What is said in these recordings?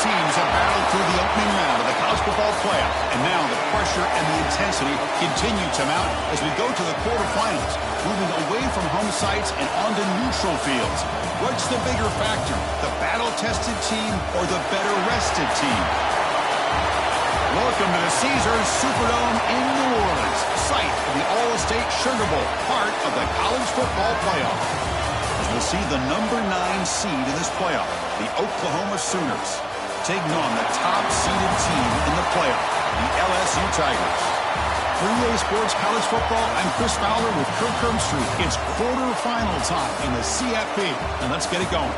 teams have battled through the opening round of the college football playoff, and now the pressure and the intensity continue to mount as we go to the quarterfinals, moving away from home sites and onto neutral fields. What's the bigger factor, the battle-tested team or the better-rested team? Welcome to the Caesars Superdome in New Orleans, site of the All-State Sugar Bowl, part of the college football playoff. As we'll see the number 9 seed in this playoff, the Oklahoma Sooners, taking on the top-seeded team in the playoff, the LSU Tigers. Three-way sports college football, I'm Chris Fowler with Kirk Herbstreit. It's quarterfinal time in the CFP, and let's get it going.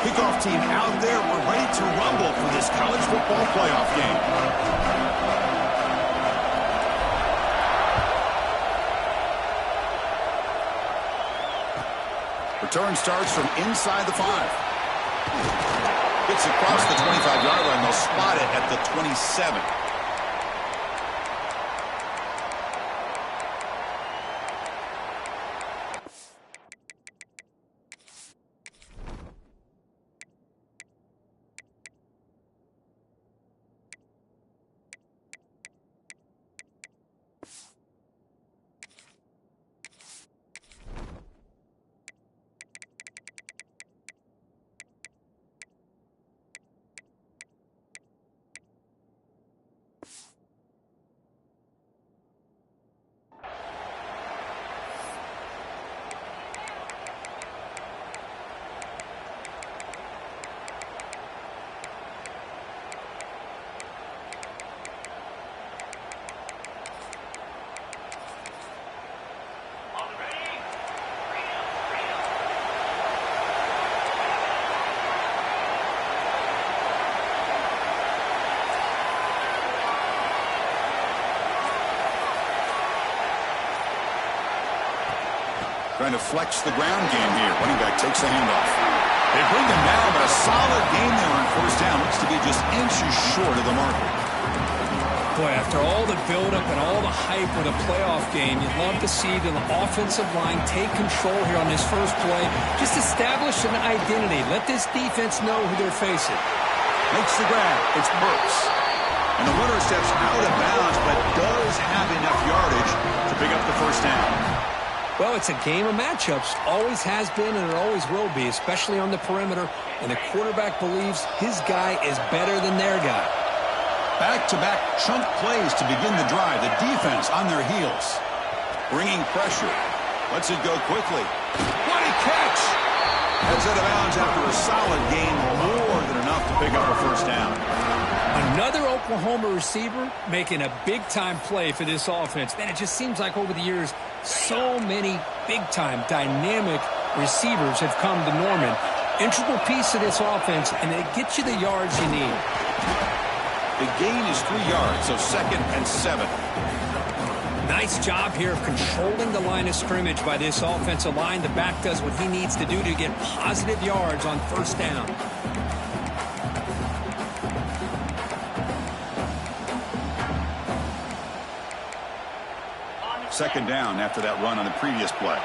Kickoff team out there. We're ready to rumble for this college football playoff game. Return starts from inside the 5. Gets across the 25-yard line. They'll spot it at the 27. Trying to flex the ground game here. Running back takes the handoff. They bring him down, but a solid gain there on first down. Looks to be just inches short of the marker. Boy, after all the buildup and all the hype with a playoff game, you'd love to see the offensive line take control here on this first play. Just establish an identity. Let this defense know who they're facing. Makes the grab. It's Burks. And the runner steps out of bounds, but does have enough yardage to pick up the first down. Well, it's a game of matchups. Always has been and it always will be, especially on the perimeter. And the quarterback believes his guy is better than their guy. Back-to-back chunk plays to begin the drive. The defense on their heels. Bringing pressure. Lets it go quickly. What a catch! Heads out of bounds after a solid gain, more than enough to pick up a first down. Another Oklahoma receiver making a big-time play for this offense. Man, it just seems like over the years, so many big-time, dynamic receivers have come to Norman. Integral piece of this offense, and it gets you the yards you need. The gain is 3 yards, so 2nd and 7. Nice job here of controlling the line of scrimmage by this offensive line. The back does what he needs to do to get positive yards on first down. Second down after that run on the previous play.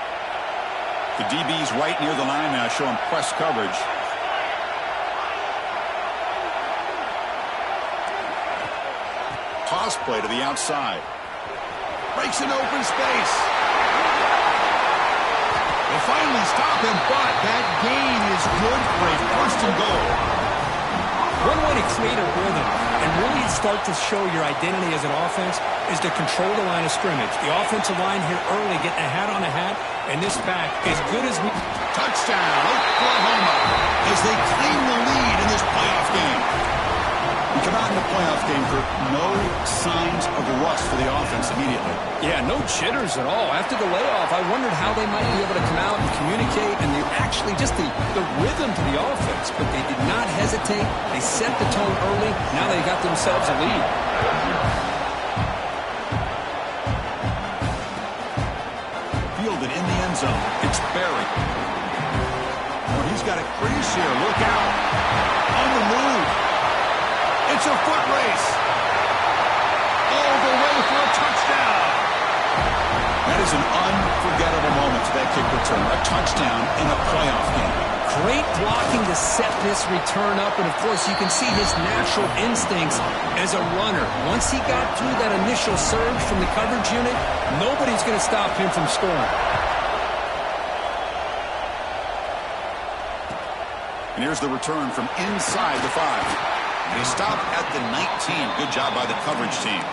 The DB's right near the line now, showing press coverage. Toss play to the outside. Breaks an open space. They finally stop him, but that gain is good for a first and goal. One way to create a rhythm and really start to show your identity as an offense is to control the line of scrimmage. The offensive line here early getting a hat on a hat, and this back as good as we... Touchdown, Oklahoma, as they claim the lead in this playoff game. We come out in the playoff game for no signs of rust for the offense immediately. Yeah, no jitters at all. After the layoff, I wondered how they might be able to come out and communicate, and actually just the rhythm to the offense. But they did not hesitate. They set the tone early. Now they got themselves a lead. fielded in the end zone. It's buried. Oh, he's got a crease here. Look out. On the move. It's a foot race. All the way for a touchdown. That is an unforgettable moment to that kick return. A touchdown in a playoff game. Great blocking to set this return up, and of course you can see his natural instincts as a runner. Once he got through that initial surge from the coverage unit, nobody's going to stop him from scoring. And here's the return from inside the 5. They stop at the 19. Good job by the coverage team.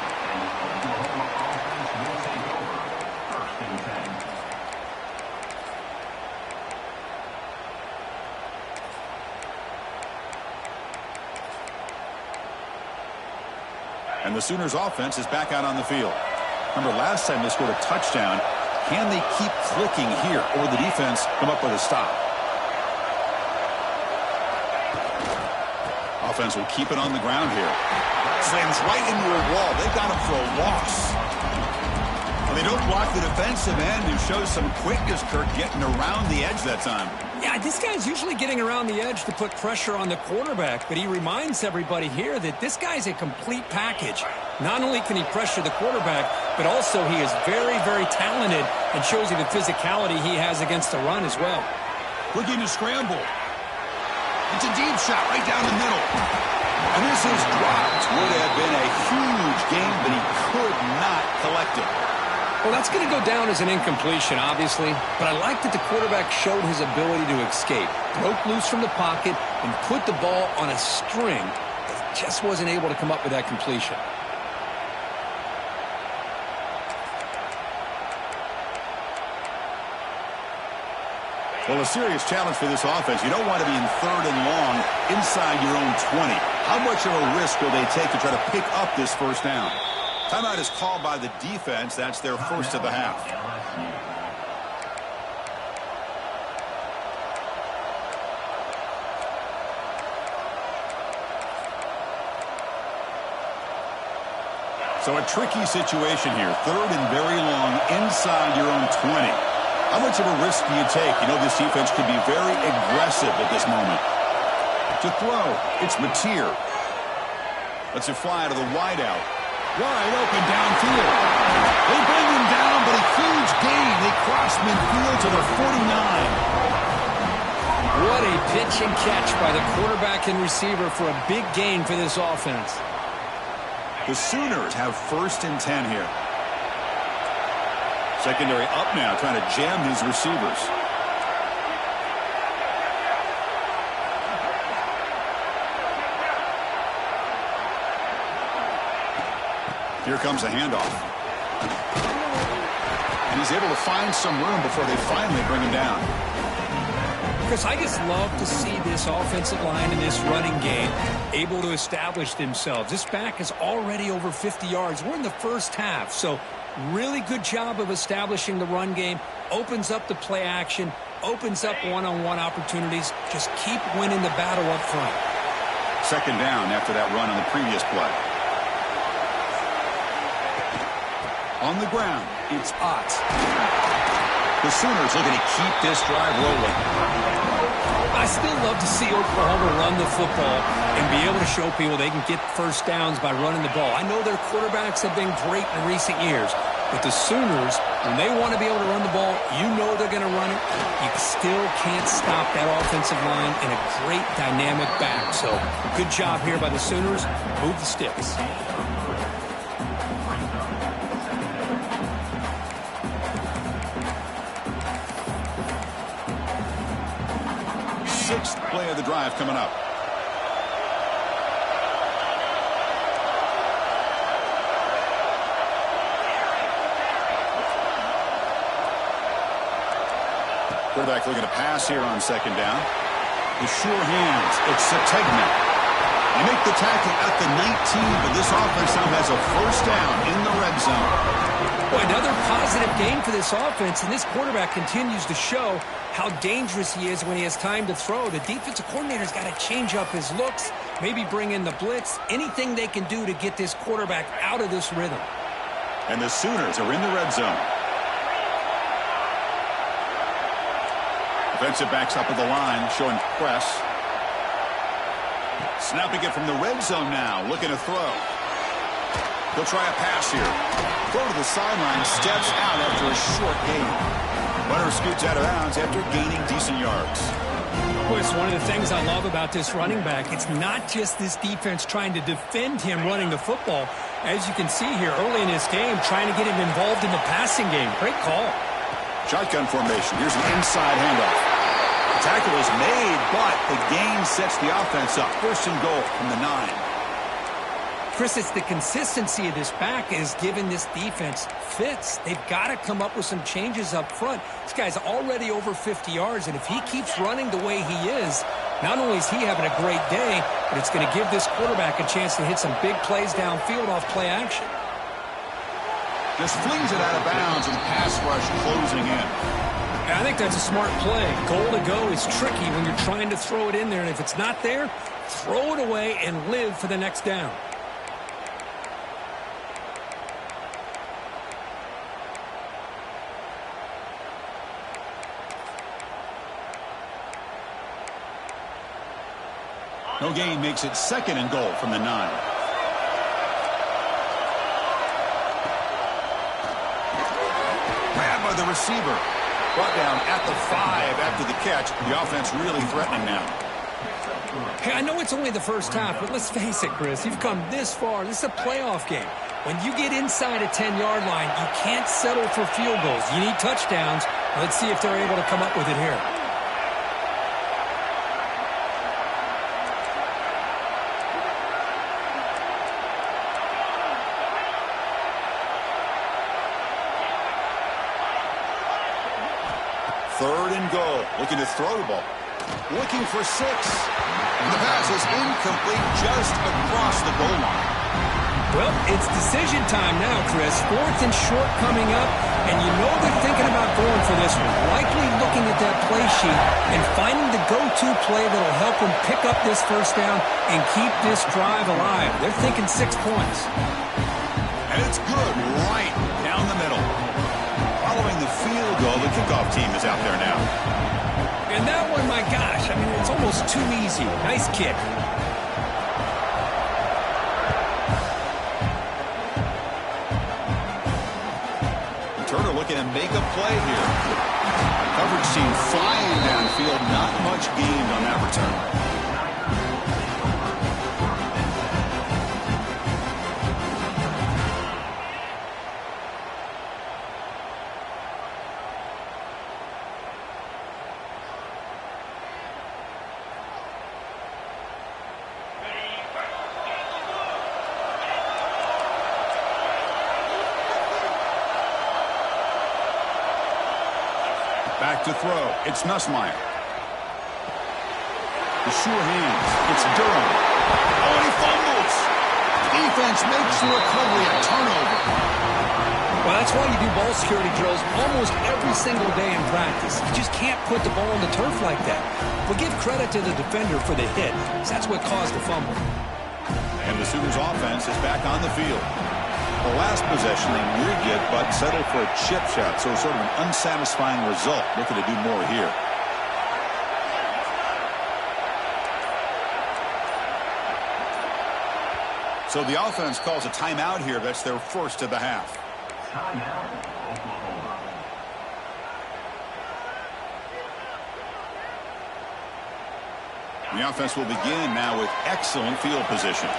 And the Sooners offense is back out on the field. Remember, last time they scored a touchdown. Can they keep clicking here, or the defense come up with a stop? Offense will keep it on the ground here. Slams right into a wall. They've got him for a loss. Well, they don't block the defensive end, who shows some quickness, Kirk, getting around the edge that time. Yeah, this guy's usually getting around the edge to put pressure on the quarterback, but he reminds everybody here that this guy's a complete package. Not only can he pressure the quarterback, but also he is very, very talented and shows you the physicality he has against the run as well. Looking to scramble. It's a deep shot right down the middle. And this is dropped. Would have been a huge game, but he could not collect it. Well, that's going to go down as an incompletion, obviously, but I like that the quarterback showed his ability to escape, broke loose from the pocket, and put the ball on a string, but just wasn't able to come up with that completion. Well, a serious challenge for this offense. You don't want to be in 3rd and long inside your own 20. How much of a risk will they take to try to pick up this first down? Timeout is called by the defense. That's their first of the half. So a tricky situation here. 3rd and very long inside your own 20. How much of a risk do you take? You know, this defense could be very aggressive at this moment. To throw, it's Mateer. Lets it fly to the wideout. Wide open downfield. They bring him down, but a huge gain. They cross midfield to the 49. What a pitch and catch by the quarterback and receiver for a big gain for this offense. The Sooners have 1st and 10 here. Secondary up now, trying to jam these receivers. Here comes a handoff. And he's able to find some room before they finally bring him down. Because I just love to see this offensive line in this running game able to establish themselves. This back is already over 50 yards. We're in the first half, so really good job of establishing the run game. Opens up the play action, opens up one-on-one opportunities. Just keep winning the battle up front. 2nd down after that run on the previous play. On the ground, it's Ott. The Sooners looking to keep this drive rolling. I still love to see Oklahoma run the football and be able to show people they can get first downs by running the ball. I know their quarterbacks have been great in recent years, but the Sooners, when they want to be able to run the ball, you know they're going to run it. You still can't stop that offensive line and a great dynamic back. So good job here by the Sooners. Move the sticks. 6th play of the drive coming up. Quarterback looking to pass here on 2nd down. The sure hands. It's Sategna. They make the tackle at the 19, but this offense now has a first down in the red zone. Boy, another positive game for this offense, and this quarterback continues to show how dangerous he is when he has time to throw. The defensive coordinator's got to change up his looks, maybe bring in the blitz, anything they can do to get this quarterback out of this rhythm. And the Sooners are in the red zone. Defensive backs up at the line, showing press. Snapping it from the red zone now, looking to throw. He'll try a pass here. Throw to the sideline, steps out after a short gain. Runner scoots out of bounds after gaining decent yards. Boy, it's one of the things I love about this running back. It's not just this defense trying to defend him running the football. As you can see here early in this game, trying to get him involved in the passing game. Great call. Shotgun formation. Here's an inside handoff. The tackle is made, but the gain sets the offense up. First and goal from the 9. Chris, it's the consistency of this back is giving this defense fits. They've got to come up with some changes up front. This guy's already over 50 yards, and if he keeps running the way he is, not only is he having a great day, but it's going to give this quarterback a chance to hit some big plays downfield off play action. Just flings it out of bounds, and pass rush closing in. I think that's a smart play. Goal to go is tricky when you're trying to throw it in there, and if it's not there, throw it away and live for the next down. No gain makes it second and goal from the 9. Grabbed by the receiver. Brought down at the 5 after the catch. The offense really threatening now. Hey, I know it's only the first half, but let's face it, Chris. You've come this far. This is a playoff game. When you get inside a 10-yard line, you can't settle for field goals. You need touchdowns. Let's see if they're able to come up with it here. Third and goal. Looking to throw the ball. Looking for 6. And the pass is incomplete just across the goal line. Well, it's decision time now, Chris. 4th and short coming up, and you know they're thinking about going for this one. Likely looking at that play sheet and finding the go-to play that'll help them pick up this first down and keep this drive alive. They're thinking 6 points. And it's good right down the middle. Following the field goal, the kickoff team is out there now. And that one, my gosh, I mean, it's almost too easy. Nice kick. Turner looking to make a play here. Coverage team flying downfield. Not much gained on that return. Back to throw. It's Nussmeier. The sure hands. It's Durham. Oh, and he fumbles. Defense makes the recovery a turnover. Well, that's why you do ball security drills almost every single day in practice. You just can't put the ball on the turf like that. But give credit to the defender for the hit, because that's what caused the fumble. And the Sooners offense is back on the field. The last possession, they rigged it, but settled for a chip shot, so sort of an unsatisfying result. Looking to do more here. So the offense calls a timeout here. That's their first of the half. The offense will begin now with excellent field position.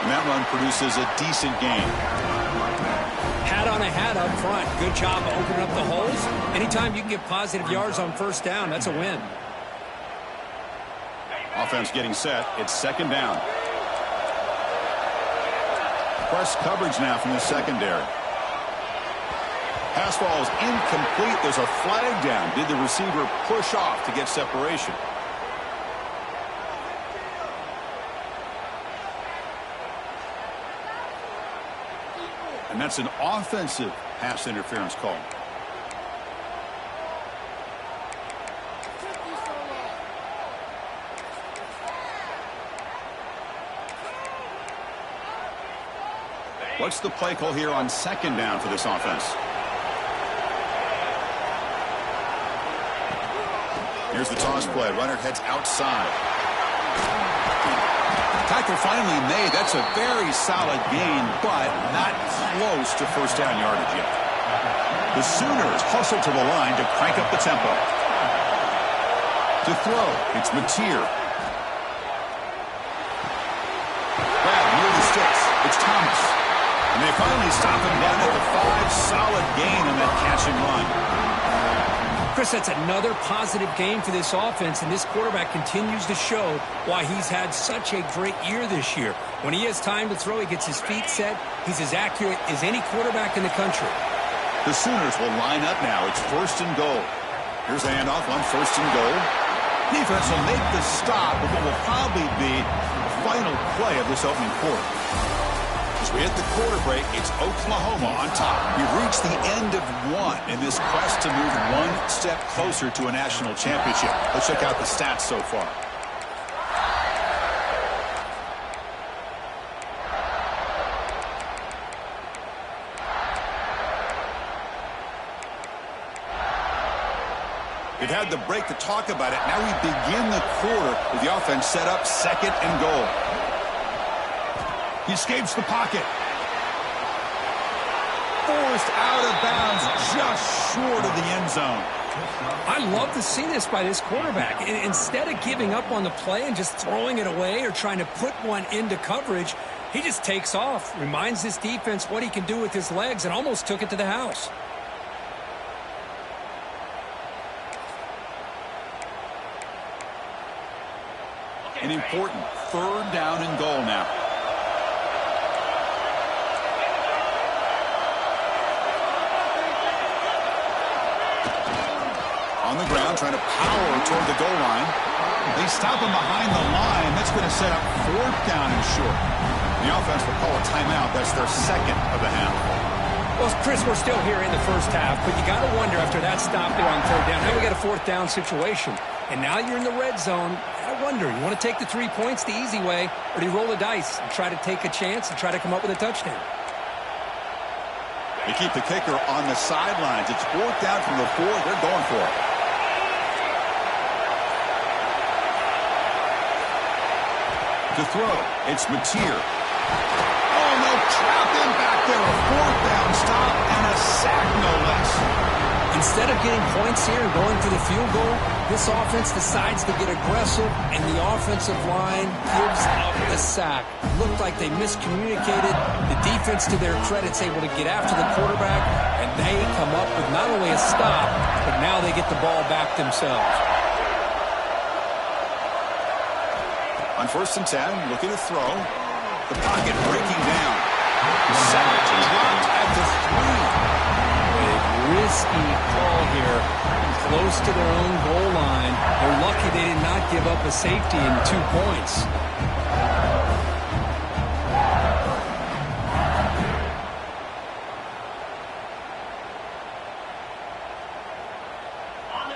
And that run produces a decent gain. Hat on a hat up front. Good job of opening up the holes. Anytime you can get positive yards on first down, that's a win. Offense getting set. It's second down. Press coverage now from the secondary. Pass ball is incomplete. There's a flag down. Did the receiver push off to get separation? And that's an offensive pass interference call. What's the play call here on second down for this offense? Here's the toss play. Runner heads outside. Tackle finally made. That's a very solid gain, but not close to first down yardage yet. The Sooners hustle to the line to crank up the tempo. To throw, it's Mateer. Grab near the sticks. It's Thomas. And they finally stop him down at the 5. Solid gain on that catch and run. Chris, that's another positive game for this offense, and this quarterback continues to show why he's had such a great year this year. When he has time to throw, he gets his feet set. He's as accurate as any quarterback in the country. The Sooners will line up now. It's first and goal. Here's the handoff on first and goal. Defense will make the stop with what will probably be the final play of this opening quarter. As we hit the quarter break, it's Oklahoma on top. We've reached the end of one in this quest to move one step closer to a national championship. Let's check out the stats so far. We've had the break to talk about it. Now we begin the quarter with the offense set up second and goal. He escapes the pocket. Forced out of bounds just short of the end zone. I love to see this by this quarterback. Instead of giving up on the play and just throwing it away or trying to put one into coverage, he just takes off, reminds this defense what he can do with his legs, and almost took it to the house. An important third down and goal now. On the ground, trying to power toward the goal line. They stop him behind the line. That's going to set up fourth down and short. The offense will call a timeout. That's their second of the half. Well, Chris, we're still here in the first half, but you got to wonder after that stop there on third down. Now we got a fourth down situation, and now you're in the red zone. I wonder, you want to take the 3 points the easy way, or do you roll the dice and try to take a chance and try to come up with a touchdown? They keep the kicker on the sidelines. It's fourth down from the 4. They're going for it. To throw, it's Mateer. Oh, no, trapped him back there. A fourth down stop and a sack, no less. Instead of getting points here and going for the field goal, this offense decides to get aggressive, and the offensive line gives up the sack. Looked like they miscommunicated. The defense, to their credit, is able to get after the quarterback, and they come up with not only a stop, but now they get the ball back themselves. On first and 10, looking to throw. The pocket breaking down. Sacked and dropped at the 3. Risky call here. Close to their own goal line. They're lucky they did not give up a safety in 2 points.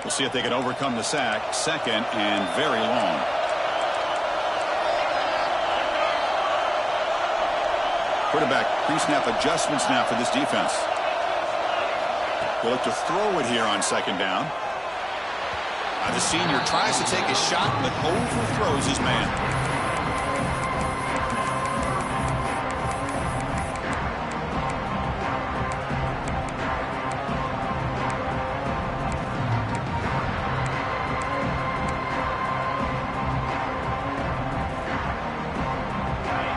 We'll see if they can overcome the sack. Second and very long. Quarterback pre-snap adjustments now for this defense. They'll look to throw it here on second down. The senior tries to take a shot, but overthrows his man.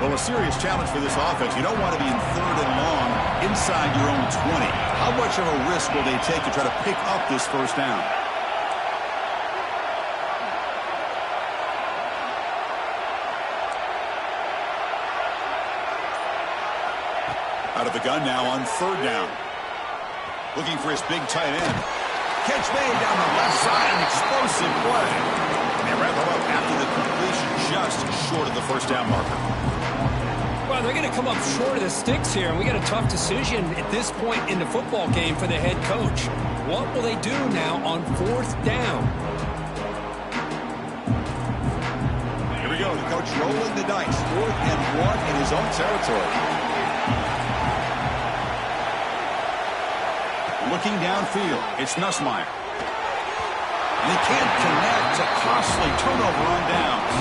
Well, a serious challenge for this offense. You don't want to be in third and long inside your own 20. How much of a risk will they take to try to pick up this first down? Out of the gun now on third down. Looking for his big tight end. Catch made down the left side. An explosive play. And they wrap him up after the completion, just short of the first down marker. Well, they're going to come up short of the sticks here, and we got a tough decision at this point in the football game for the head coach. What will they do now on fourth down? Here we go. The coach rolling the dice. 4th and 1 in his own territory. Looking downfield, it's Nussmeier. And he can't connect. A costly turnover on downs.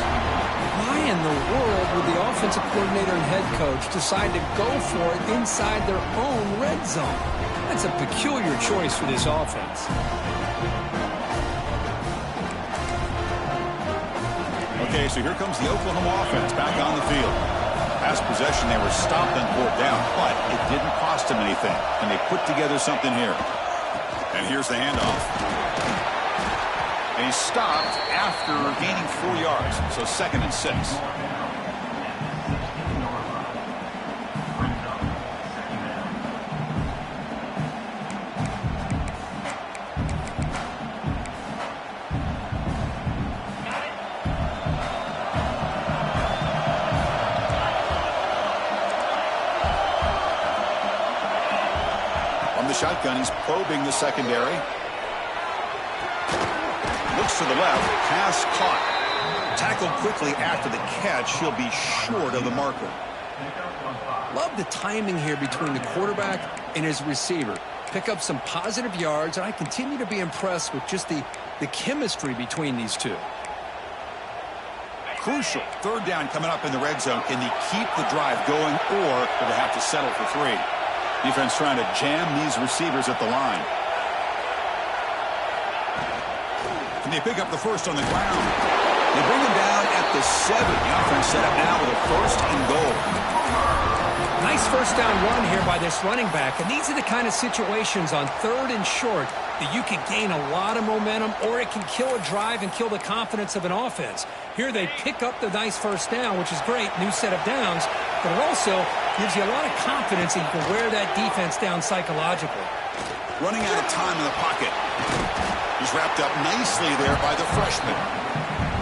Why in the world would the offensive coordinator and head coach decide to go for it inside their own red zone? That's a peculiar choice for this offense. Okay, so here comes the Oklahoma offense back on the field. Last possession, they were stopped on 4th down, but it didn't cost them anything. And they put together something here. And here's the handoff. And he stopped after gaining 4 yards, so 2nd and 6. Shotgun, he's probing the secondary. Looks to the left, pass caught. Tackled quickly after the catch. He'll be short of the marker. Love the timing here between the quarterback and his receiver. Pick up some positive yards, and I continue to be impressed with just the chemistry between these two. Crucial. 3rd down coming up in the red zone. Can he keep the drive going, or will they have to settle for 3? Defense trying to jam these receivers at the line. And they pick up the first on the ground. They bring him down at the 7. The offense set up now with a 1st and goal. Nice 1st down run here by this running back. And these are the kind of situations on 3rd and short that you can gain a lot of momentum, or it can kill a drive and kill the confidence of an offense. Here they pick up the nice 1st down, which is great, new set of downs, but it also gives you a lot of confidence that you can wear that defense down psychologically. Running out of time in the pocket. He's wrapped up nicely there by the freshman.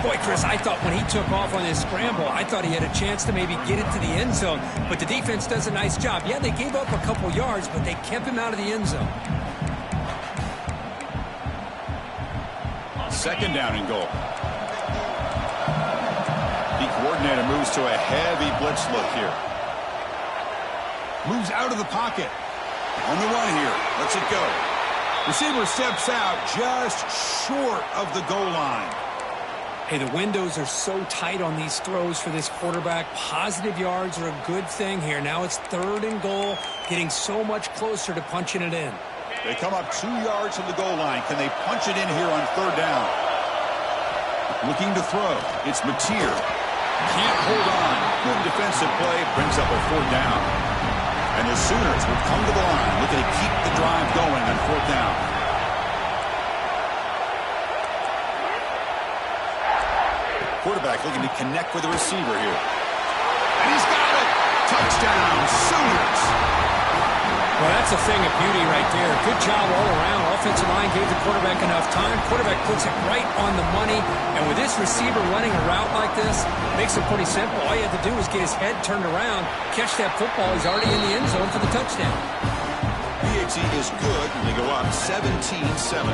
Boy, Chris, I thought when he took off on this scramble, I thought he had a chance to maybe get it to the end zone, but the defense does a nice job. Yeah, they gave up a couple yards, but they kept him out of the end zone. 2nd down and goal. The coordinator moves to a heavy blitz look here. Moves out of the pocket. On the run here. Lets it go. Receiver steps out just short of the goal line. Hey, the windows are so tight on these throws for this quarterback. Positive yards are a good thing here. Now it's 3rd and goal, getting so much closer to punching it in. They come up 2 yards from the goal line. Can they punch it in here on 3rd down? Looking to throw. It's Mateer. Can't hold on. Good defensive play. Brings up a 4th down. And the Sooners will come to the line, looking to keep the drive going on 4th down. Quarterback looking to connect with the receiver here. And he's got it. Touchdown, Sooners. Well, that's a thing of beauty right there. Good job all around. Offensive line gave the quarterback enough time. Quarterback puts it right on the money. And with this receiver running a route like this, makes it pretty simple. All you had to do was get his head turned around, catch that football. He's already in the end zone for the touchdown. PAT is good, and they go up 17-7.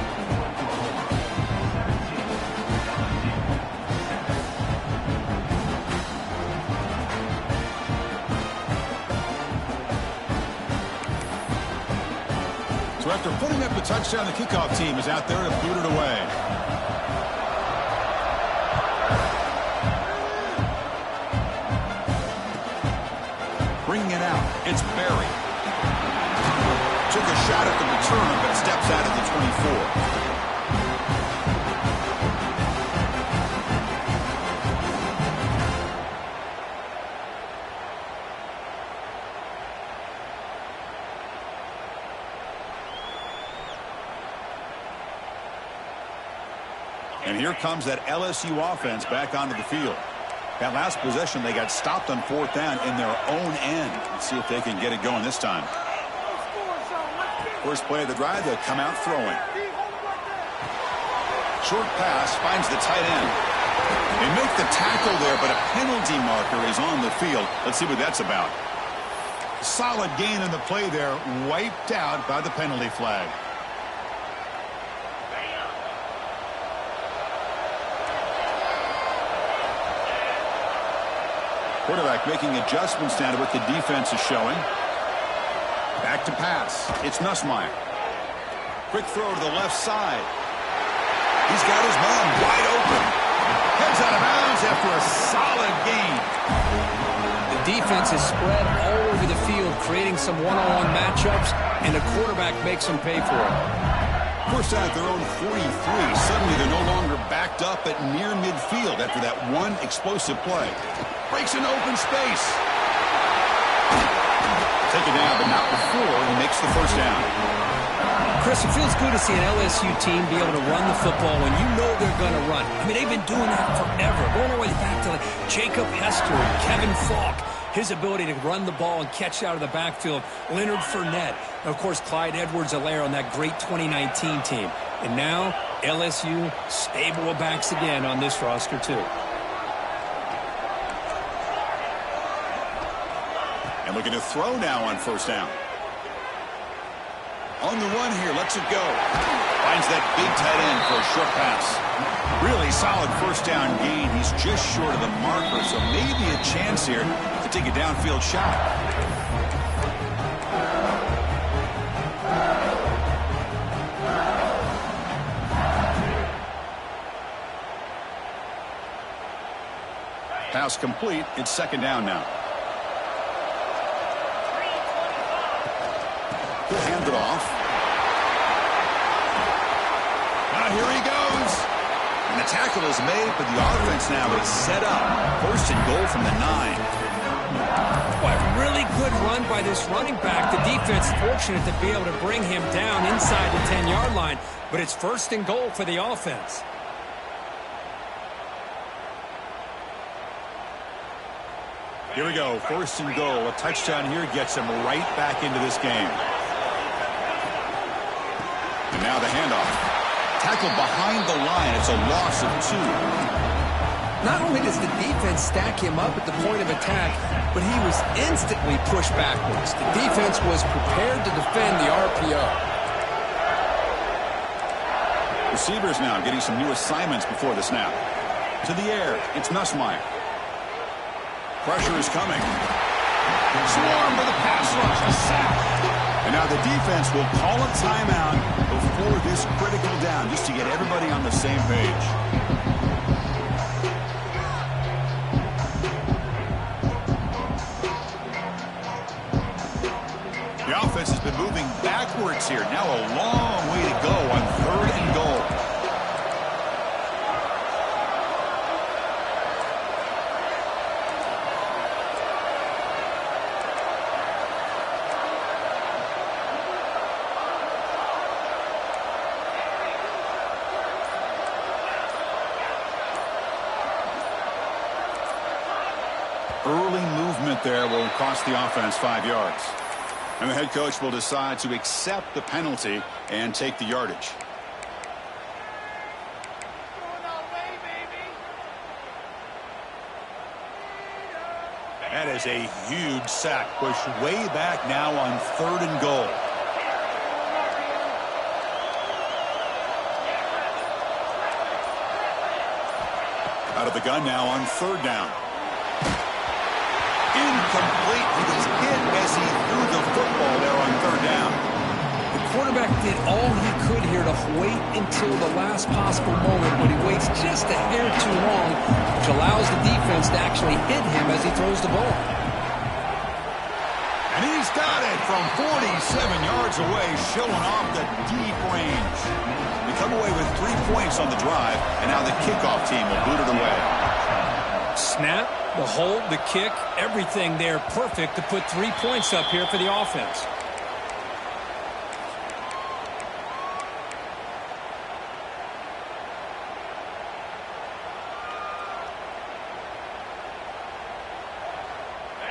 So after putting up the touchdown, the kickoff team is out there to boot it away. Bringing it out, it's Barry. Took a shot at the return, but steps out of the 24. And here comes that LSU offense back onto the field. That last possession, they got stopped on 4th down in their own end. Let's see if they can get it going this time. First play of the drive, they'll come out throwing. Short pass, finds the tight end. They make the tackle there, but a penalty marker is on the field. Let's see what that's about. Solid gain in the play there, wiped out by the penalty flag. Quarterback making adjustments down to what the defense is showing. Back to pass. It's Nussmeier. Quick throw to the left side. He's got his man wide open. Heads out of bounds after a solid gain. The defense is spread all over the field, creating some one-on-one matchups, and the quarterback makes them pay for it. First out at their own 43. Suddenly they're no longer backed up at near midfield after that one explosive play. Breaks into open space. Taken down, but not before he makes the first down. Chris, it feels good to see an LSU team be able to run the football when you know they're going to run. I mean, they've been doing that forever, going all the way back to Jacob Hester and Kevin Falk. His ability to run the ball and catch out of the backfield. Leonard Fournette. And, of course, Clyde Edwards-Helaire on that great 2019 team. And now, LSU stable of backs again on this roster, too. And looking to throw now on first down. On the run here, lets it go. Finds that big tight end for a short pass. Really solid first down gain. He's just short of the marker, so maybe a chance here to take a downfield shot. Pass complete. It's second down now. He'll hand it off. Now here he goes. And the tackle is made, but the offense now is set up. First and goal from the 9. Boy, really good run by this running back. The defense fortunate to be able to bring him down inside the 10-yard line, but it's first and goal for the offense. Here we go. First and goal. A touchdown here gets him right back into this game. And now the handoff. Tackled behind the line. It's a loss of 2. Not only does the defense stack him up at the point of attack, but he was instantly pushed backwards. The defense was prepared to defend the RPO. Receivers now getting some new assignments before the snap. To the air. It's Nussmeier. Pressure is coming. Swarm with a pass rush. A sack. And now the defense will call a timeout before this critical down, just to get everybody on the same page. The offense has been moving backwards here. Now a long way to go on third and goal. Early movement there will cost the offense 5 yards. And the head coach will decide to accept the penalty and take the yardage. That is a huge sack. Pushed way back now on third and goal. Out of the gun now on third down. Incomplete. He was hit as he threw the football there on third down. The quarterback did all he could here to wait until the last possible moment, but he waits just a hair too long, which allows the defense to actually hit him as he throws the ball. And he's got it from 47 yards away, showing off the deep range. They come away with 3 points on the drive, and now the kickoff team will boot it away. Snap, the hold, the kick, everything there perfect to put 3 points up here for the offense.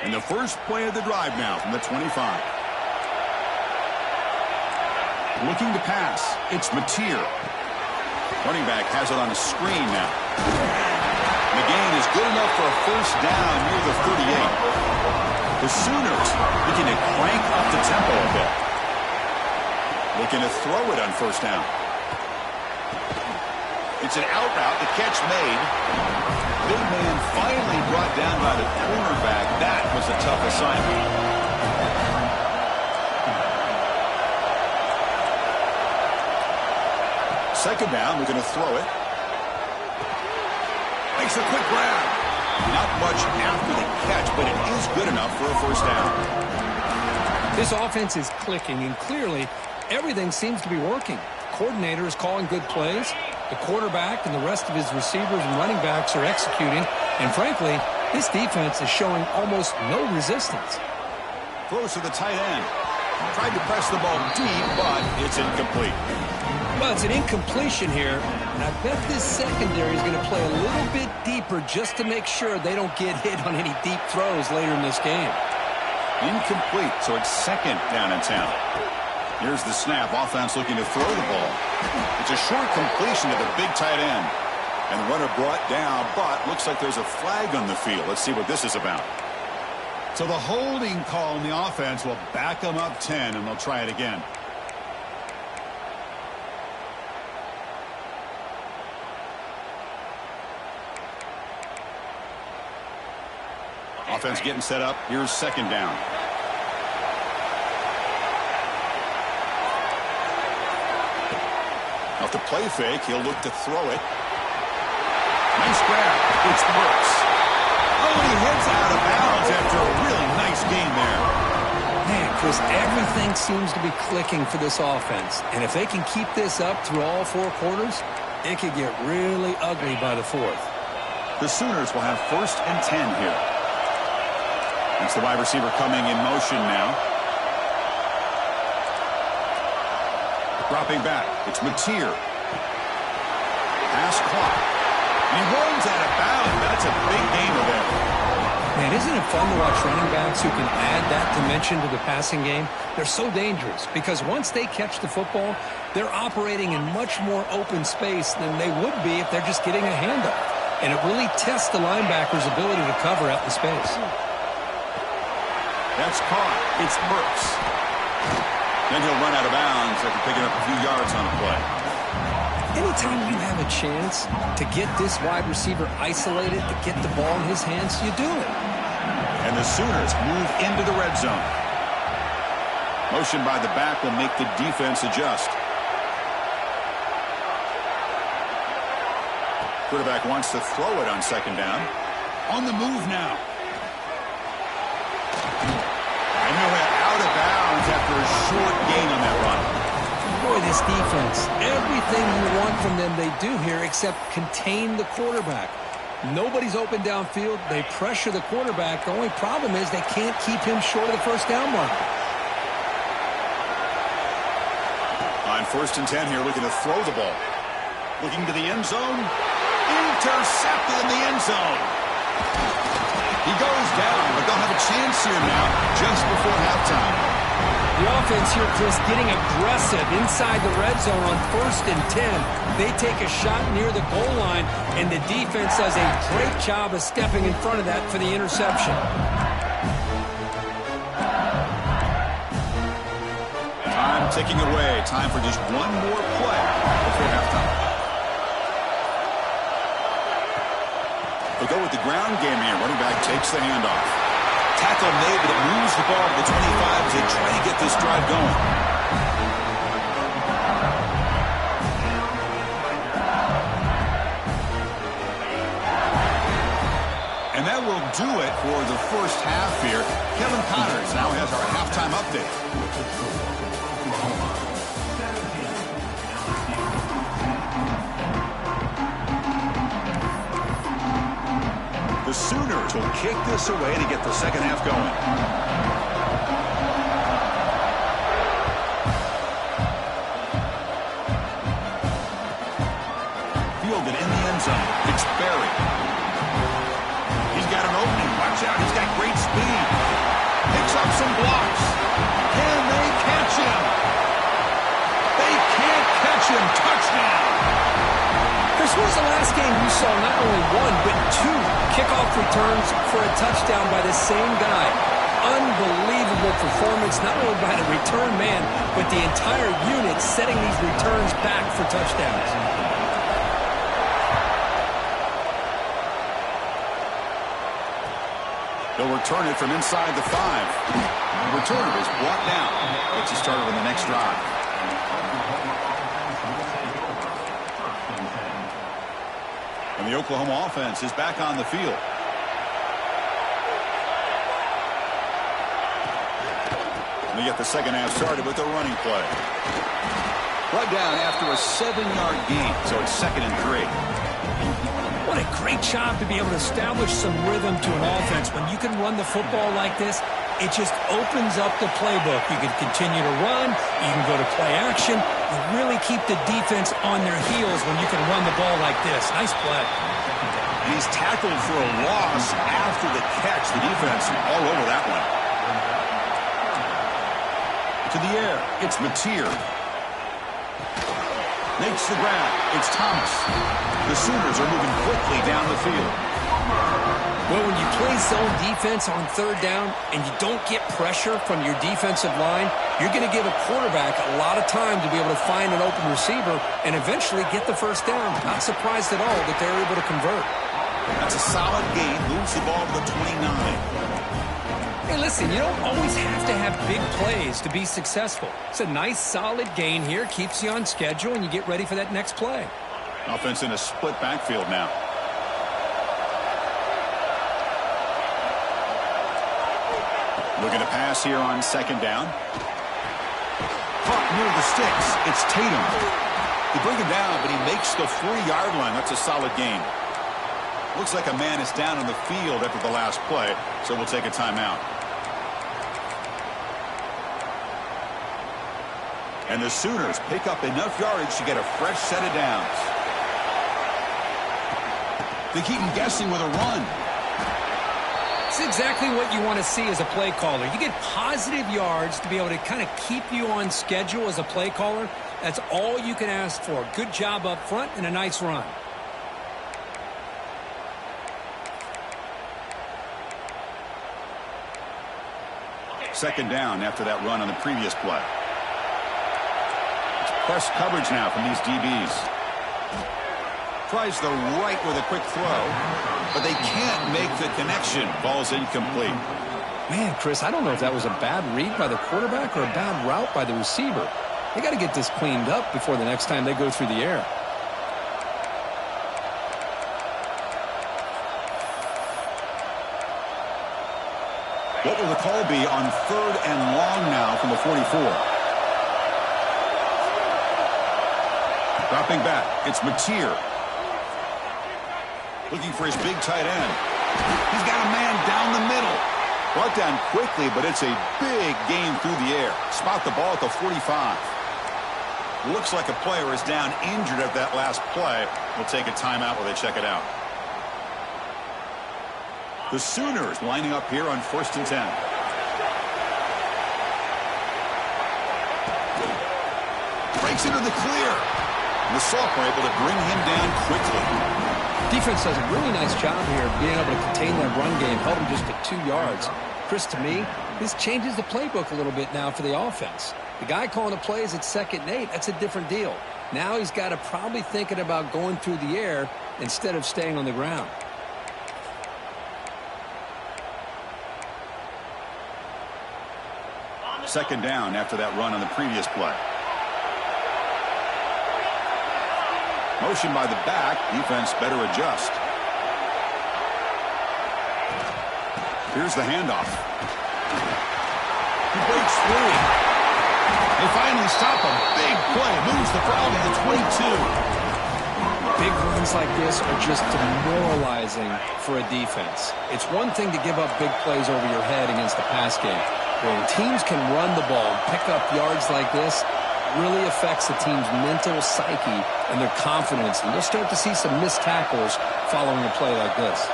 And the first play of the drive now from the 25. Looking to pass. It's Mateer. Running back has it on a screen now. And the gain is good enough for a first down near the 38. The Sooners looking to crank up the tempo a bit. Looking to throw it on first down. It's an out route. The catch made. Big man finally brought down by the cornerback. That was a tough assignment. second down, looking to throw it. Makes a quick grab. Not much after the catch, but it is good enough for a first down. This offense is clicking, and clearly everything seems to be working. The coordinator is calling good plays. The quarterback and the rest of his receivers and running backs are executing. And frankly, this defense is showing almost no resistance. Throws to the tight end. Tried to press the ball deep, but it's incomplete. Well, it's an incompletion here, and I bet this secondary is going to play a little bit deeper just to make sure they don't get hit on any deep throws later in this game. Incomplete, so it's second down in 10. Here's the snap. Offense looking to throw the ball. It's a short completion to the big tight end. And the runner brought down, but looks like there's a flag on the field. Let's see what this is about. So the holding call on the offense will back them up 10, and they'll try it again. Offense getting set up. Here's second down. Off the play fake, he'll look to throw it. Nice grab. It's Brooks. Oh, and he heads out of bounds after a really nice game there. Man, Chris, everything seems to be clicking for this offense. And if they can keep this up through all four quarters, it could get really ugly by the fourth. The Sooners will have first and 10 here. It's the wide receiver coming in motion now. Dropping back. It's Mateer. Pass clock. And he runs out of bounds. That's a big gain of it. Man, isn't it fun to watch running backs who can add that dimension to the passing game? They're so dangerous because once they catch the football, they're operating in much more open space than they would be if they're just getting a handoff. And it really tests the linebacker's ability to cover out in space. That's caught. It's Brooks. Then he'll run out of bounds after picking up a few yards on a play. Anytime you have a chance to get this wide receiver isolated, to get the ball in his hands, you do it. And the Sooners move into the red zone. Motion by the back will make the defense adjust. Quarterback wants to throw it on second down. On the move now. And he'll head out of bounds after a short gain on that run. Boy, this defense, everything you want from them they do here except contain the quarterback. Nobody's open downfield. They pressure the quarterback. The only problem is they can't keep him short of the first down mark. On first and 10 here, looking to throw the ball. Looking to the end zone. Intercepted in the end zone. He goes down, but they'll have a chance here now just before halftime. The offense here, Chris, getting aggressive inside the red zone on first and 10. They take a shot near the goal line, and the defense does a great job of stepping in front of that for the interception. Time ticking away. Time for just one more play before halftime. They'll go with the ground game here. Running back takes the handoff. Tackle made, but it moves the ball to the 25 as they try to get this drive going. And that will do it for the first half here. Kevin Connors now has our halftime update. The Sooners will kick this away to get the second half going. Fielded in the end zone. It's Berry. He's got an opening. Watch out. He's got great speed. Picks up some blocks. Can they catch him? They can't catch him. Touchdown. Chris, when was the last game you saw not only one, but two kickoff returns for a touchdown by the same guy? Unbelievable performance, not only by the return man, but the entire unit setting these returns back for touchdowns. They'll return it from inside the 5. The returner is brought down. Gets you started on the next drive. And the Oklahoma offense is back on the field. We get the second half started with a running play. Brought down after a 7-yard gain, so it's 2nd and 3. What a great job to be able to establish some rhythm to an offense. When you can run the football like this, it just opens up the playbook. You can continue to run. You can go to play action. You really keep the defense on their heels when you can run the ball like this. Nice play. He's tackled for a loss after the catch. The defense all over that one. To the air, it's Mateer. Makes the grab. It's Thomas. The Sooners are moving quickly down the field. Well, when you play zone defense on 3rd down and you don't get pressure from your defensive line, you're going to give a quarterback a lot of time to be able to find an open receiver and eventually get the 1st down. Not surprised at all that they're able to convert. That's a solid gain. Moves the ball to the 29. Hey, listen, you don't always have to have big plays to be successful. It's a nice, solid gain here. Keeps you on schedule, and you get ready for that next play. Offense in a split backfield now. Looking to pass here on 2nd down. Caught near the sticks. It's Tatum. They bring him down, but he makes the 40-yard line. That's a solid gain. Looks like a man is down on the field after the last play, so we'll take a timeout. And the Sooners pick up enough yardage to get a fresh set of downs. They keep him guessing with a run. It's exactly what you want to see as a play caller. You get positive yards to be able to kind of keep you on schedule as a play caller. That's all you can ask for. Good job up front and a nice run. Second down after that run on the previous play. It's press coverage now from these DBs. Tries the right with a quick throw, but they can't make the connection. Ball's incomplete. Man, Chris, I don't know if that was a bad read by the quarterback or a bad route by the receiver. They got to get this cleaned up before the next time they go through the air. What will the call be on 3rd and long now from the 44? Dropping back, it's Mateer. Looking for his big tight end. He's got a man down the middle. Brought down quickly, but it's a big gain through the air. Spot the ball at the 45. Looks like a player is down injured at that last play. We'll take a timeout while they check it out. The Sooners lining up here on 1st and 10. Breaks into the clear. And the sophomore able to bring him down quickly. Defense does a really nice job here of being able to contain that run game, held him just at 2 yards. Chris, to me, this changes the playbook a little bit now for the offense. The guy calling the plays at 2nd and 8, that's a different deal. Now he's got to probably thinking about going through the air instead of staying on the ground. Second down after that run on the previous play. Motion by the back. Defense better adjust. Here's the handoff. He breaks through. They finally stop him. Big play. Moves the ball to the 22. Big runs like this are just demoralizing for a defense. It's one thing to give up big plays over your head against the pass game. When teams can run the ball, pick up yards like this, really affects the team's mental psyche and their confidence. And you'll start to see some missed tackles following a play like this.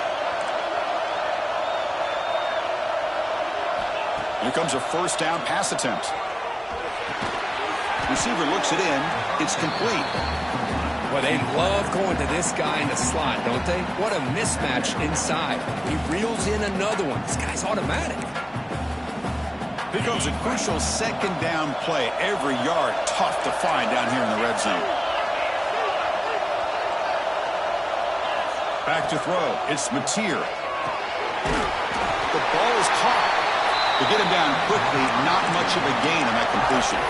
Here comes a 1st down pass attempt. Receiver looks it in. It's complete. Well, they love going to this guy in the slot, don't they? What a mismatch inside. He reels in another one. This guy's automatic. Becomes a crucial 2nd down play. Every yard tough to find down here in the red zone. Back to throw. It's Mateer. The ball is caught. To get him down quickly, not much of a gain on that completion.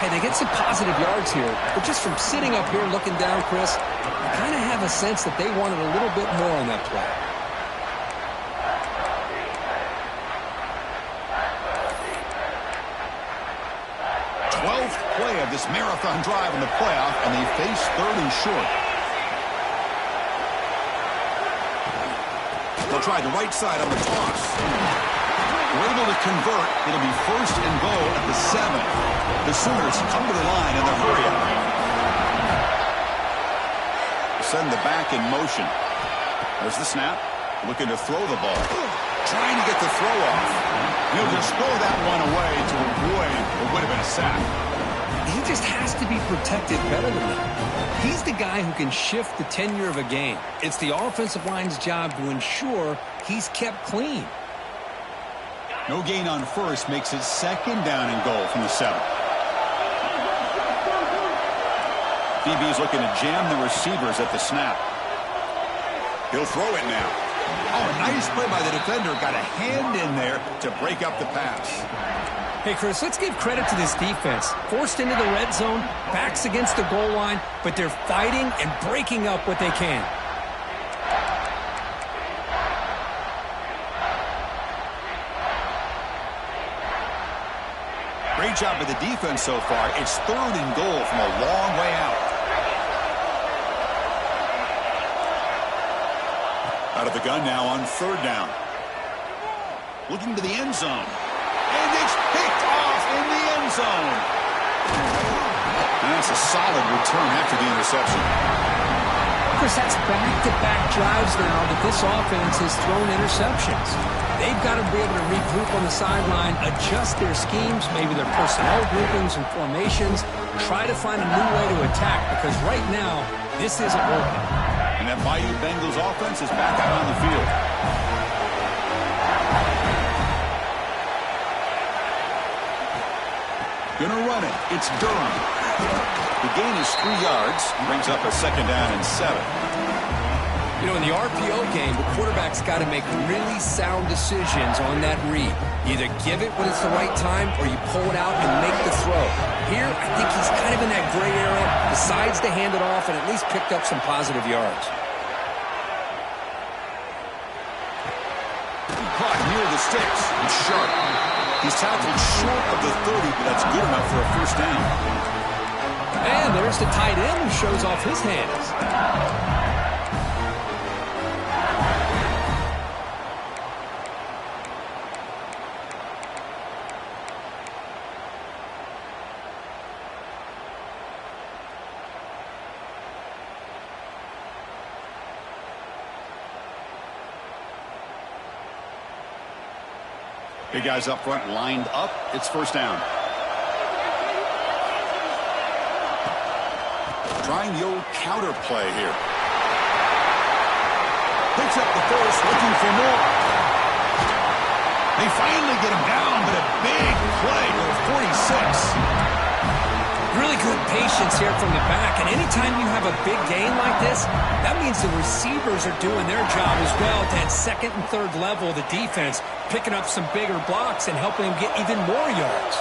Hey, they get some positive yards here, but just from sitting up here looking down, Chris, I kind of have a sense that they wanted a little bit more on that play. 12th play of this marathon drive in the playoff, and they face 3rd and short. They'll try the right side on the toss. We're able to convert. It'll be 1st and goal at the 7. The Sooners come to the line in the hurry up. Send the back in motion. There's the snap. Looking to throw the ball. Trying to get the throw off. He'll just throw that one away to avoid what would have been a sack. He just has to be protected better than that. He's the guy who can shift the tenure of a game. It's the offensive line's job to ensure he's kept clean. No gain on 1st makes it 2nd down and goal from the 7. DB's looking to jam the receivers at the snap. He'll throw it now. Oh, nice play by the defender. Got a hand in there to break up the pass. Hey, Chris, let's give credit to this defense. Forced into the red zone, backs against the goal line, but they're fighting and breaking up what they can. Great job by the defense so far. It's 3rd and goal from a long way out. Out of the gun now on 3rd down. Looking to the end zone. And it's picked off in the end zone. And that's a solid return after the interception. Chris, that's back-to-back drives now that this offense has thrown interceptions. They've got to be able to regroup on the sideline, adjust their schemes, maybe their personnel groupings and formations, try to find a new way to attack, because right now, this isn't working. And that Bayou Bengals offense is back out on the field. Gonna run it. It's Durham. The gain is 3 yards. Brings up a 2nd down and 7. You know, in the RPO game, the quarterback's got to make really sound decisions on that read. Either give it when it's the right time or you pull it out and make the throw. Here, I think he's kind of in that gray area, decides to hand it off and at least picked up some positive yards. Caught near the sticks. It's sharp. He's tackled short of the 30, but that's good enough for a 1st down. And there's the tight end who shows off his hands. Big guys up front lined up. It's 1st down. Trying the old counter play here. Picks up the 1st, looking for more. They finally get him down, but a big play to 46. Really good patience here from the back, and anytime you have a big gain like this, that means the receivers are doing their job as well to that 2nd and 3rd level of the defense, picking up some bigger blocks and helping them get even more yards.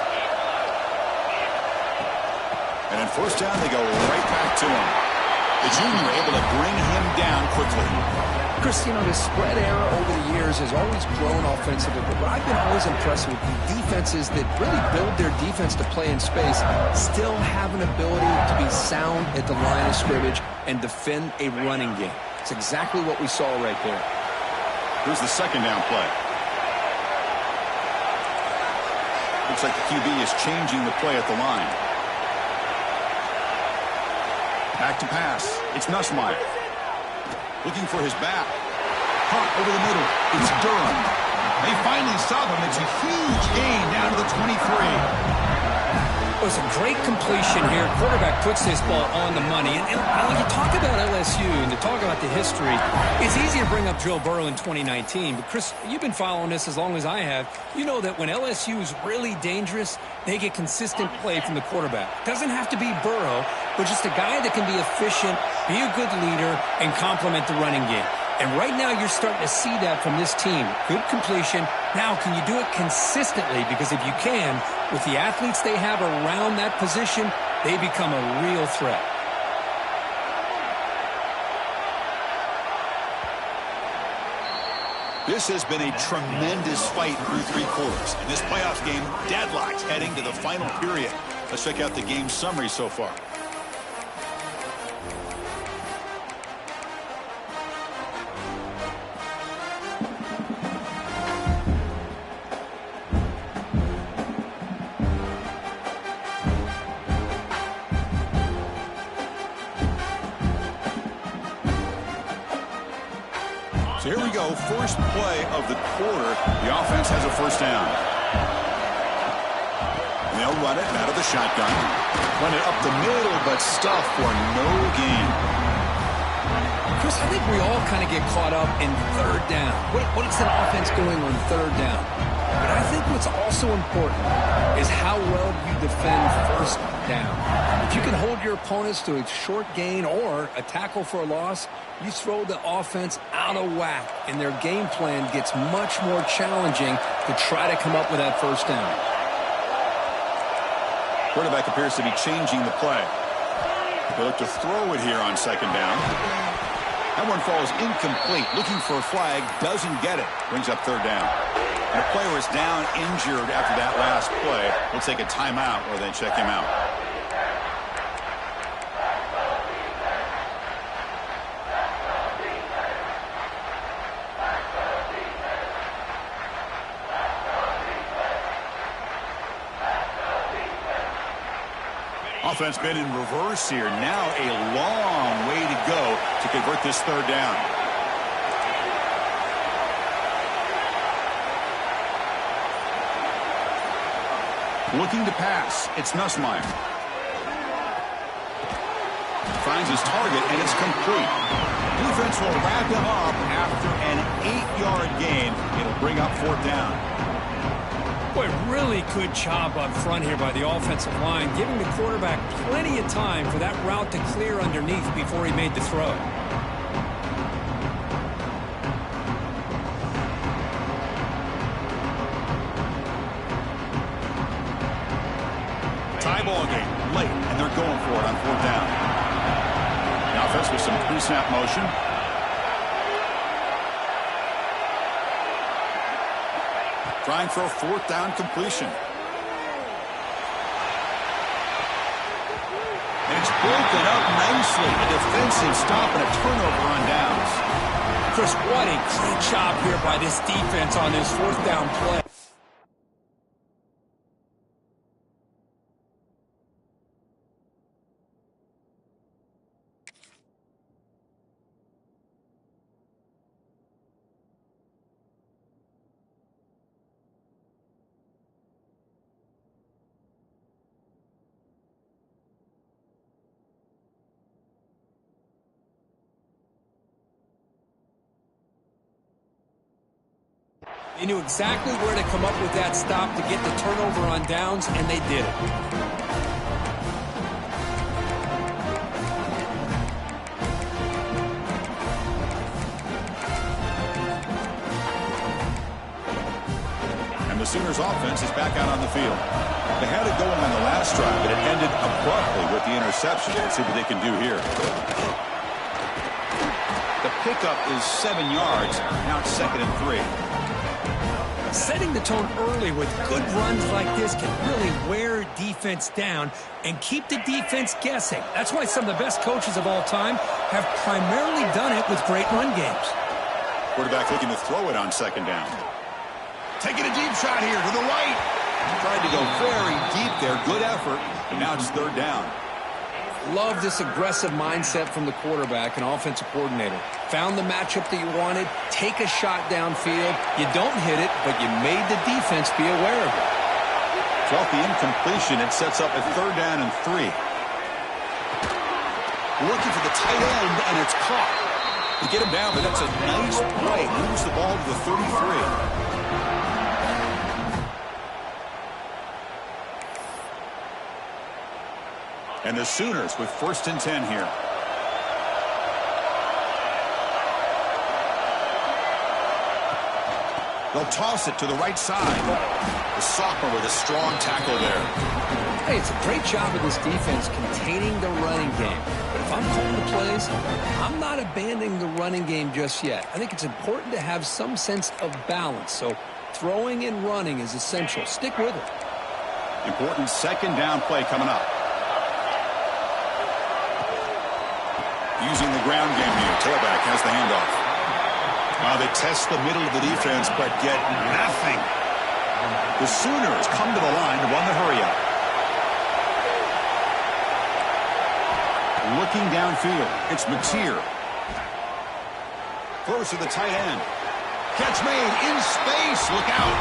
And in 1st down, they go right back to him. The junior able to bring him down quickly. Chris, you know, the spread era over the years has always grown offensively, but what I've been always impressed with the defenses that really build their defense to play in space still have an ability to be sound at the line of scrimmage and defend a running game. It's exactly what we saw right there. Here's the 2nd down play. Looks like the QB is changing the play at the line. Back to pass. It's Nussmeier. Looking for his back. Hunt over the middle. It's Durham. They finally stop him. It's a huge gain down to the 23. It was a great completion here. Quarterback puts this ball on the money. And when you talk about LSU and to talk about the history, it's easy to bring up Joe Burrow in 2019. But, Chris, you've been following this as long as I have. You know that when LSU is really dangerous, they get consistent play from the quarterback. Doesn't have to be Burrow, but just a guy that can be efficient, be a good leader, and complement the running game. And right now you're starting to see that from this team. Good completion. Now, can you do it consistently? Because if you can, with the athletes they have around that position, they become a real threat. This has been a tremendous fight through 3 quarters. In this playoff game, deadlocked heading to the final period. Let's check out the game summary so far. So here we go, first play of the quarter. The offense has a first down. And they'll run it out of the shotgun. Run it up the middle, but stuff for no gain. Chris, I think we all kind of get caught up in third down. What is an offense doing on third down? But I think what's also important is how well you defend first down. If you can hold your opponents to a short gain or a tackle for a loss, you throw the offense out of whack, and their game plan gets much more challenging to try to come up with that first down. Quarterback appears to be changing the play. They look to throw it here on second down. That one falls incomplete. Looking for a flag, doesn't get it. Brings up third down. And the player is down injured after that last play. We'll take a timeout or then check him out. Offense been in reverse here. Now a long way to go to convert this third down. Looking to pass. It's Nussmeier. Finds his target, and it's complete. Defense will wrap him up after an 8-yard gain. It'll bring up fourth down. Boy, really good job up front here by the offensive line, giving the quarterback plenty of time for that route to clear underneath before he made the throw. Tie ball game late, and they're going for it on fourth down. The offense with some pre-snap motion. Trying for a fourth down completion. And it's broken up nicely. A defensive stop and a turnover on downs. Chris, what a great job here by this defense on this fourth down play. They knew exactly where to come up with that stop to get the turnover on downs, and they did it. And the Sooners offense is back out on the field. They had it going on the last drive, but it ended abruptly with the interception. Let's see what they can do here. The pickup is 7 yards. Now it's 2nd and 3. Setting the tone early with good runs like this can really wear defense down and keep the defense guessing. That's why some of the best coaches of all time have primarily done it with great run games. Quarterback looking to throw it on second down. Taking a deep shot here to the right. Tried to go very deep there. Good effort. But now it's third down. Love this aggressive mindset from the quarterback and offensive coordinator. Found the matchup that you wanted. Take a shot downfield. You don't hit it, but you made the defense be aware of it. So off the incompletion, it sets up a third down and 3. Looking for the tight end, and it's caught. They get him down, but that's a nice play. Moves the ball to the 33. And the Sooners with 1st and 10 here. They'll toss it to the right side. The sophomore with a strong tackle there. Hey, it's a great job of this defense containing the running game. But if I'm calling the plays, I'm not abandoning the running game just yet. I think it's important to have some sense of balance. So throwing and running is essential. Stick with it. Important second down play coming up. Using the ground game here. Tailback has the handoff. They test the middle of the defense, but get nothing. The Sooners come to the line to run the hurry-up. Looking downfield, it's Mateer. Close to the tight end. Catch made in space. Look out.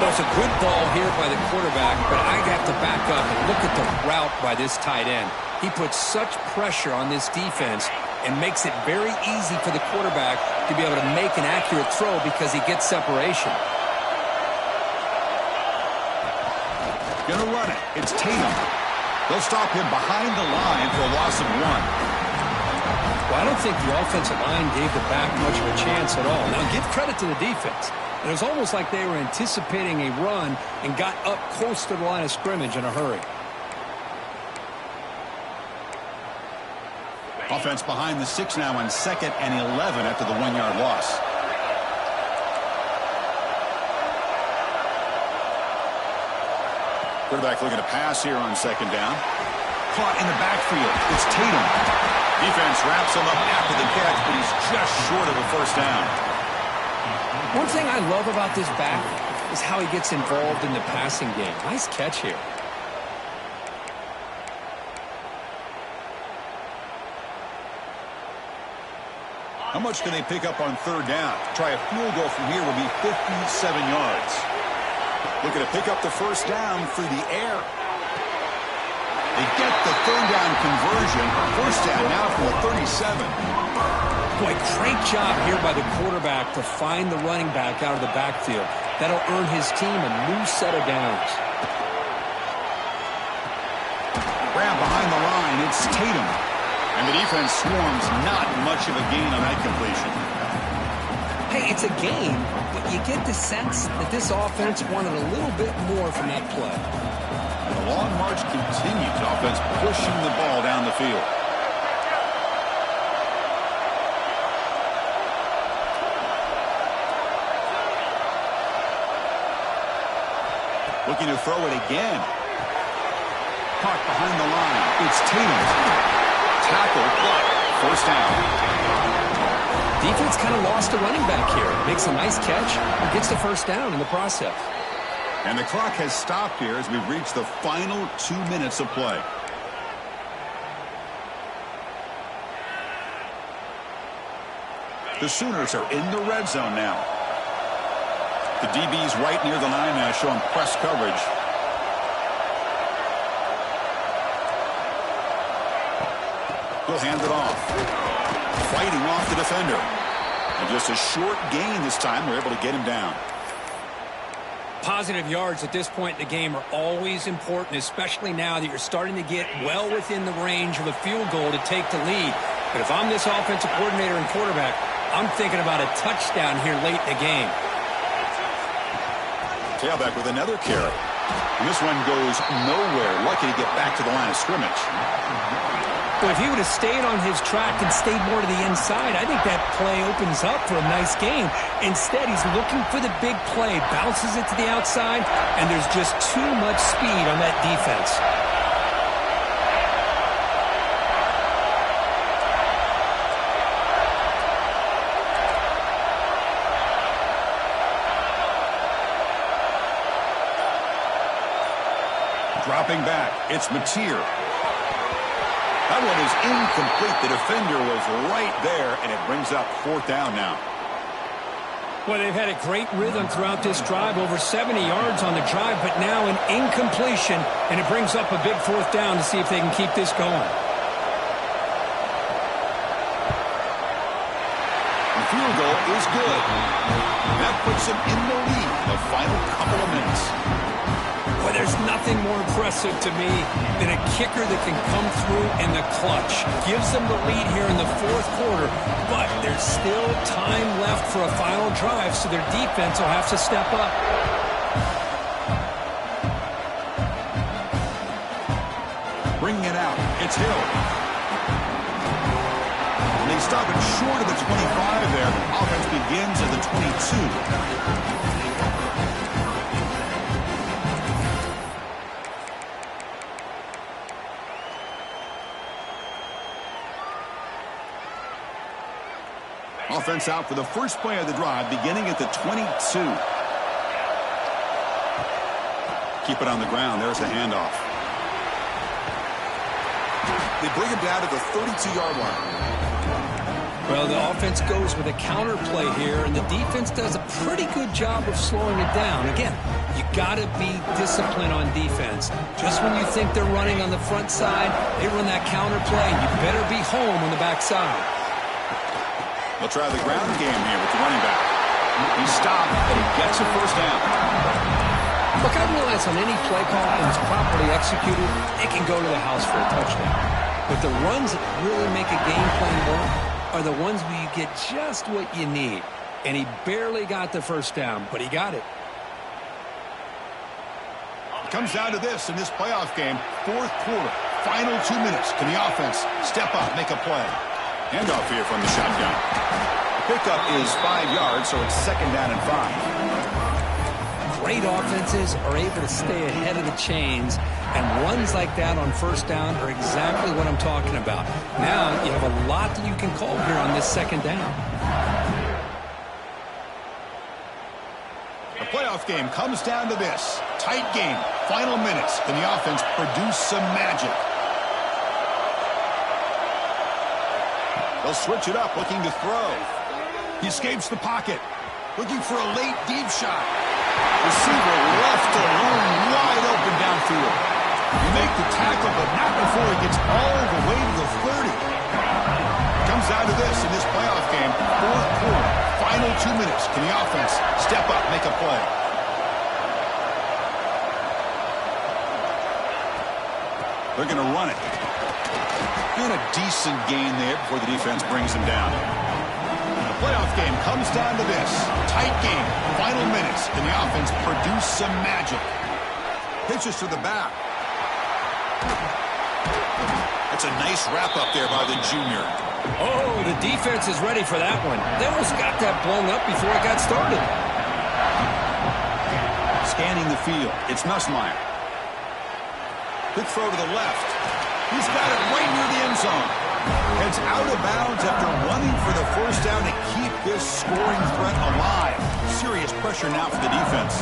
Well, it's a good ball here by the quarterback, but I have to back up and look at the route by this tight end. He puts such pressure on this defense and makes it very easy for the quarterback to be able to make an accurate throw because he gets separation. Gonna run it. It's Tatum. They'll stop him behind the line for a loss of 1. Well, I don't think the offensive line gave the back much of a chance at all. Now, give credit to the defense. It was almost like they were anticipating a run and got up close to the line of scrimmage in a hurry. Offense behind the 6 now on 2nd and 11 after the 1-yard loss. Quarterback looking to pass here on 2nd down. Caught in the backfield. It's Tatum. Defense wraps him up after the catch, but he's just short of a first down. One thing I love about this back is how he gets involved in the passing game. Nice catch here. How much can they pick up on 3rd down? Try a field goal from here would be 57 yards. Looking to pick up the first down through the air. They get the 3rd down conversion. First down now from the 37. Boy, great job here by the quarterback to find the running back out of the backfield. That'll earn his team a new set of downs. Grab behind the line. It's Tatum. And the defense swarms, not much of a gain on that completion. Hey, it's a gain, but you get the sense that this offense wanted a little bit more from that play. And the long march continues. Offense pushing the ball down the field. Looking to throw it again. Caught behind the line. It's Tatum. Tackle, first down. Defense kind of lost a running back here. Makes a nice catch and gets the first down in the process. And the clock has stopped here as we've reached the final 2 minutes of play. The Sooners are in the red zone now. The DB's right near the line now showing press coverage. He'll hand it off. Fighting off the defender. And just a short gain this time. They're able to get him down. Positive yards at this point in the game are always important, especially now that you're starting to get well within the range of a field goal to take the lead. But if I'm this offensive coordinator and quarterback, I'm thinking about a touchdown here late in the game. Tailback with another carry. And this one goes nowhere. Lucky to get back to the line of scrimmage. Well, if he would have stayed on his track and stayed more to the inside, I think that play opens up for a nice game. Instead, he's looking for the big play, bounces it to the outside, and there's just too much speed on that defense. Dropping back, it's Mateer. That one is incomplete. The defender was right there, and it brings up 4th down now. Well, they've had a great rhythm throughout this drive, over 70 yards on the drive, but now an incompletion, and it brings up a big 4th down to see if they can keep this going. The field goal is good. That puts them in the lead the final couple of minutes. Well, there's nothing more impressive to me than a kicker that can come through in the clutch. Gives them the lead here in the fourth quarter, but there's still time left for a final drive, so their defense will have to step up. Bringing it out, it's Hill. And they stop it short of the 25 there. Offense begins at the 22. Offense out for the first play of the drive, beginning at the 22. Keep it on the ground. There's the handoff. They bring him down to the 32-yard line. Well, the offense goes with a counter play here, and the defense does a pretty good job of slowing it down. Again, you got to be disciplined on defense. Just when you think they're running on the front side, they run that counter play. You better be home on the back side. They'll try the ground game here with the running back. He's stopped, and he gets a first down. Look, I realize on any play call and it's properly executed, it can go to the house for a touchdown. But the runs that really make a game plan work are the ones where you get just what you need. And he barely got the first down, but he got it. It comes down to this in this playoff game. Fourth quarter, final 2 minutes. Can the offense step up, make a play? Handoff here from the shotgun. The pickup is 5 yards, so it's second down and 5. Great offenses are able to stay ahead of the chains, and runs like that on first down are exactly what I'm talking about. Now you have a lot that you can call here on this second down. The playoff game comes down to this. Tight game, final minutes. Can the offense produce some magic? They'll switch it up, looking to throw. He escapes the pocket, looking for a late deep shot. Receiver left alone, wide open downfield. You make the tackle, but not before he gets all the way to the 30. Comes down to this in this playoff game. Fourth quarter, final 2 minutes. Can the offense step up, make a play? They're going to run it. Doing a decent gain there before the defense brings him down. The playoff game comes down to this. Tight game, final minutes. Can the offense produce some magic? Pitches to the back. That's a nice wrap-up there by the junior. Oh, the defense is ready for that one. They almost got that blown up before it got started. Scanning the field, it's Nussmeier. Quick throw to the left. He's got it right near the end zone. Heads out of bounds after running for the first down to keep this scoring threat alive. Serious pressure now for the defense.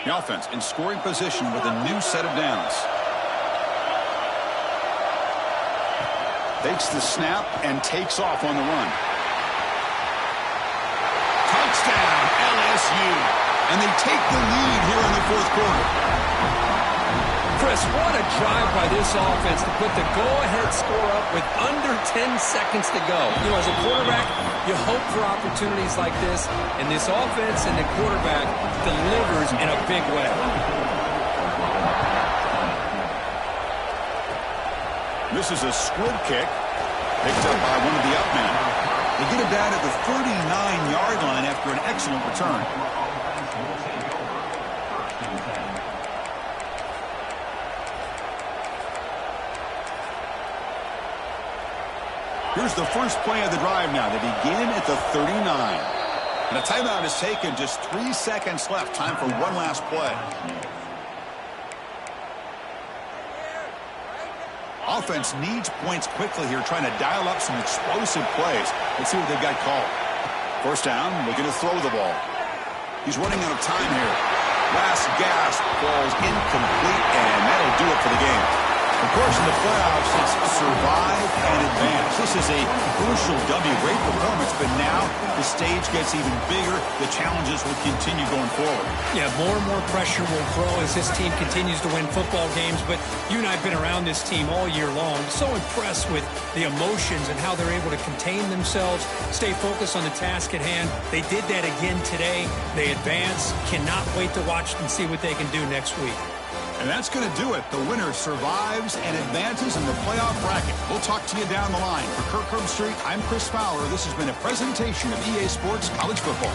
The offense in scoring position with a new set of downs. Takes the snap and takes off on the run. Touchdown, LSU. And they take the lead here in the fourth quarter. Chris, what a drive by this offense to put the go-ahead score up with under 10 seconds to go. You know, as a quarterback, you hope for opportunities like this, and this offense and the quarterback delivers in a big way. This is a squib kick, picked up by one of the up men. They get him down at the 39-yard line after an excellent return. Here's the first play of the drive now. They begin at the 39. And a timeout is taken. Just 3 seconds left. Time for one last play. Offense needs points quickly here, trying to dial up some explosive plays. Let's see what they've got called. First down, looking to throw the ball. He's running out of time here. Last gasp falls incomplete, and that'll do it for the game. The course, in the playoffs, it's survive and advance. This is a crucial W. Great performance, but now the stage gets even bigger. The challenges will continue going forward. Yeah, more and more pressure will grow as this team continues to win football games, but you and I have been around this team all year long. So impressed with the emotions and how they're able to contain themselves, stay focused on the task at hand. They did that again today. They advance. Cannot wait to watch and see what they can do next week. And that's going to do it. The winner survives and advances in the playoff bracket. We'll talk to you down the line. For Kirk Herbstreit, I'm Chris Fowler. This has been a presentation of EA Sports College Football.